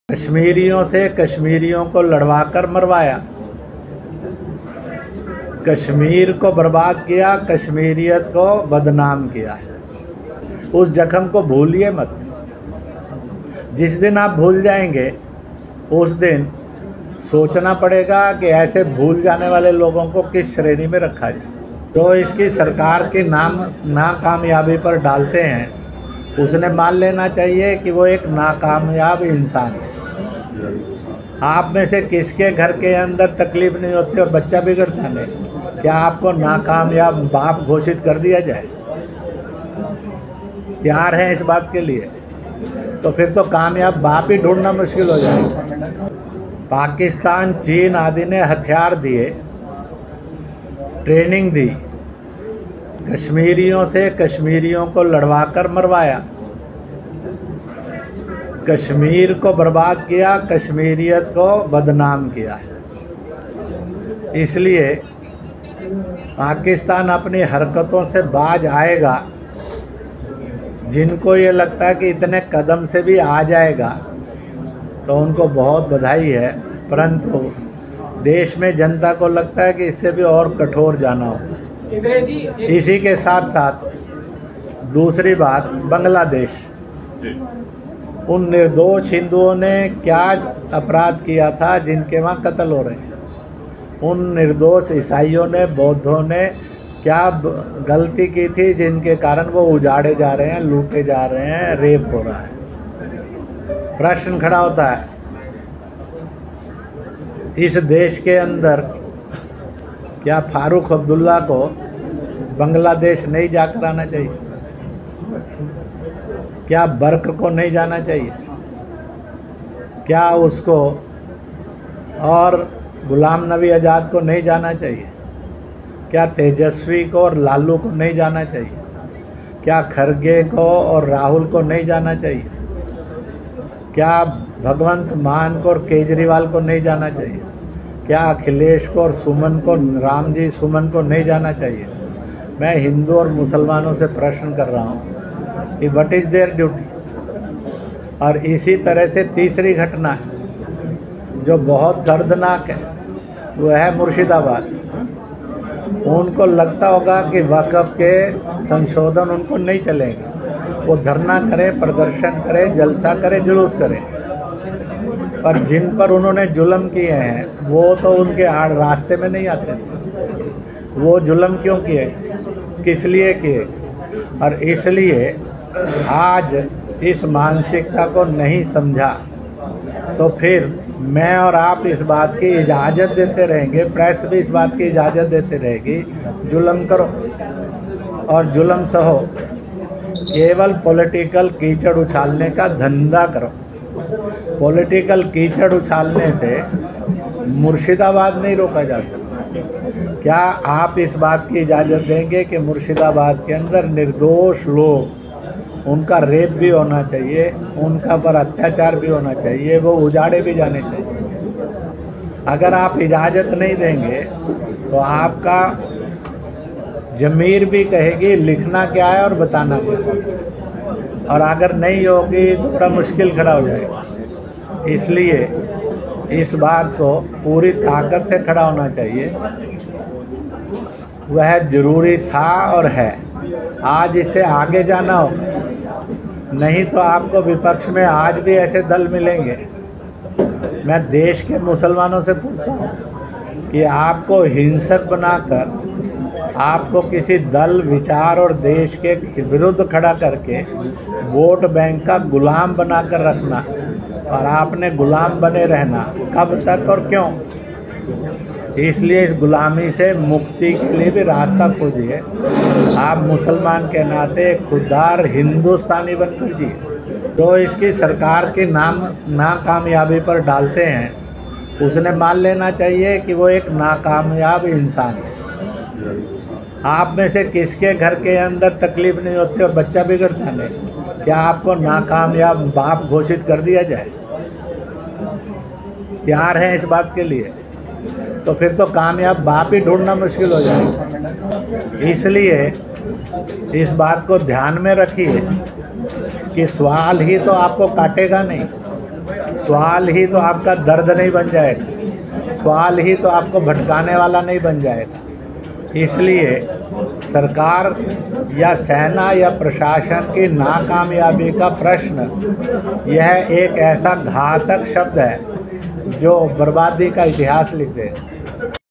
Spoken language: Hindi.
कश्मीरियों से कश्मीरियों को लड़वाकर मरवाया, कश्मीर को बर्बाद किया, कश्मीरियत को बदनाम किया। उस जख्म को भूलिए मत। जिस दिन आप भूल जाएंगे उस दिन सोचना पड़ेगा कि ऐसे भूल जाने वाले लोगों को किस श्रेणी में रखा जाए। तो इसकी सरकार के नाम नाकामयाबी पर डालते हैं, उसने मान लेना चाहिए कि वो एक नाकामयाब इंसान है। आप में से किसके घर के अंदर तकलीफ नहीं होती और बच्चा बिगड़ता नहीं? क्या आपको नाकामयाब बाप घोषित कर दिया जाए? तैयार हैं इस बात के लिए? तो फिर तो कामयाब बाप ही ढूंढना मुश्किल हो जाएगा। पाकिस्तान, चीन आदि ने हथियार दिए, ट्रेनिंग दी, कश्मीरियों से कश्मीरियों को लड़वाकर मरवाया, कश्मीर को बर्बाद किया, कश्मीरियत को बदनाम किया। इसलिए पाकिस्तान अपनी हरकतों से बाज आएगा। जिनको ये लगता है कि इतने कदम से भी आ जाएगा तो उनको बहुत बधाई है, परंतु देश में जनता को लगता है कि इससे भी और कठोर जाना होगा। इसी के साथ साथ दूसरी बात, बांग्लादेश, उन निर्दोष हिंदुओं ने क्या अपराध किया था जिनके वहाँ कत्ल हो रहे हैं? उन निर्दोष ईसाइयों ने, बौद्धों ने क्या गलती की थी जिनके कारण वो उजाड़े जा रहे हैं, लूटे जा रहे हैं, रेप हो रहा है? प्रश्न खड़ा होता है, इस देश के अंदर क्या फारूक अब्दुल्ला को बांग्लादेश नहीं जाकर आना चाहिए? क्या बर्क को नहीं जाना चाहिए? क्या उसको और गुलाम नबी आज़ाद को नहीं जाना चाहिए? क्या तेजस्वी को और लालू को नहीं जाना चाहिए? क्या खरगे को और राहुल को नहीं जाना चाहिए? क्या भगवंत मान को और केजरीवाल को नहीं जाना चाहिए? क्या अखिलेश को और सुमन को, राम जी सुमन को नहीं जाना चाहिए? मैं हिंदू और मुसलमानों से प्रश्न कर रहा हूँ कि व्हाट इज़ देयर ड्यूटी। और इसी तरह से तीसरी घटना है जो बहुत दर्दनाक है, वो है मुर्शिदाबाद। उनको लगता होगा कि वक़्फ़ के संशोधन उनको नहीं चलेंगे, वो धरना करें, प्रदर्शन करें, जलसा करें, जुलूस करें, पर जिन पर उन्होंने जुल्म किए हैं वो तो उनके रास्ते में नहीं आते थे। वो जुल्म क्यों किए, किस लिए किए? और इसलिए आज इस मानसिकता को नहीं समझा तो फिर मैं और आप इस बात की इजाज़त देते रहेंगे, प्रेस भी इस बात की इजाज़त देते रहेगी, जुल्म करो और जुल्म सहो, केवल पॉलिटिकल कीचड़ उछालने का धंधा करो। पॉलिटिकल कीचड़ उछालने से मुर्शिदाबाद नहीं रोका जा सकता। क्या आप इस बात की इजाज़त देंगे कि मुर्शिदाबाद के अंदर निर्दोष लोग, उनका रेप भी होना चाहिए, उनका पर अत्याचार भी होना चाहिए, वो उजाड़े भी जाने चाहिए? अगर आप इजाज़त नहीं देंगे तो आपका ज़मीर भी कहेगी लिखना क्या है और बताना क्या है, और अगर नहीं होगी तो बड़ा मुश्किल खड़ा हो जाएगा। इसलिए इस बात को पूरी ताकत से खड़ा होना चाहिए। वह ज़रूरी था और है। आज इससे आगे जाना होगा, नहीं तो आपको विपक्ष में आज भी ऐसे दल मिलेंगे। मैं देश के मुसलमानों से पूछता हूँ कि आपको हिंसक बनाकर, आपको किसी दल, विचार और देश के विरुद्ध खड़ा करके वोट बैंक का गुलाम बनाकर रखना और आपने गुलाम बने रहना कब तक और क्यों? इसलिए इस गुलामी से मुक्ति के लिए भी रास्ता खोजिए। आप मुसलमान के नाते खुददार हिंदुस्तानी बनकर जिए। जो इसकी सरकार की नाकामयाबी पर डालते हैं, उसने मान लेना चाहिए कि वो एक नाकामयाब इंसान है। आप में से किसके घर के अंदर तकलीफ नहीं होती और बच्चा बिगड़ता नहीं? क्या आपको नाकामयाब बाप घोषित कर दिया जाए? तैयार हैं इस बात के लिए? तो फिर तो कामयाब बाप ही ढूंढना मुश्किल हो जाएगा। इसलिए इस बात को ध्यान में रखिए कि सवाल ही तो आपको काटेगा नहीं, सवाल ही तो आपका दर्द नहीं बन जाएगा, सवाल ही तो आपको भटकाने वाला नहीं बन जाएगा। इसलिए सरकार या सेना या प्रशासन की नाकामयाबी का प्रश्न यह एक ऐसा घातक शब्द है जो बर्बादी का इतिहास लिख देगा।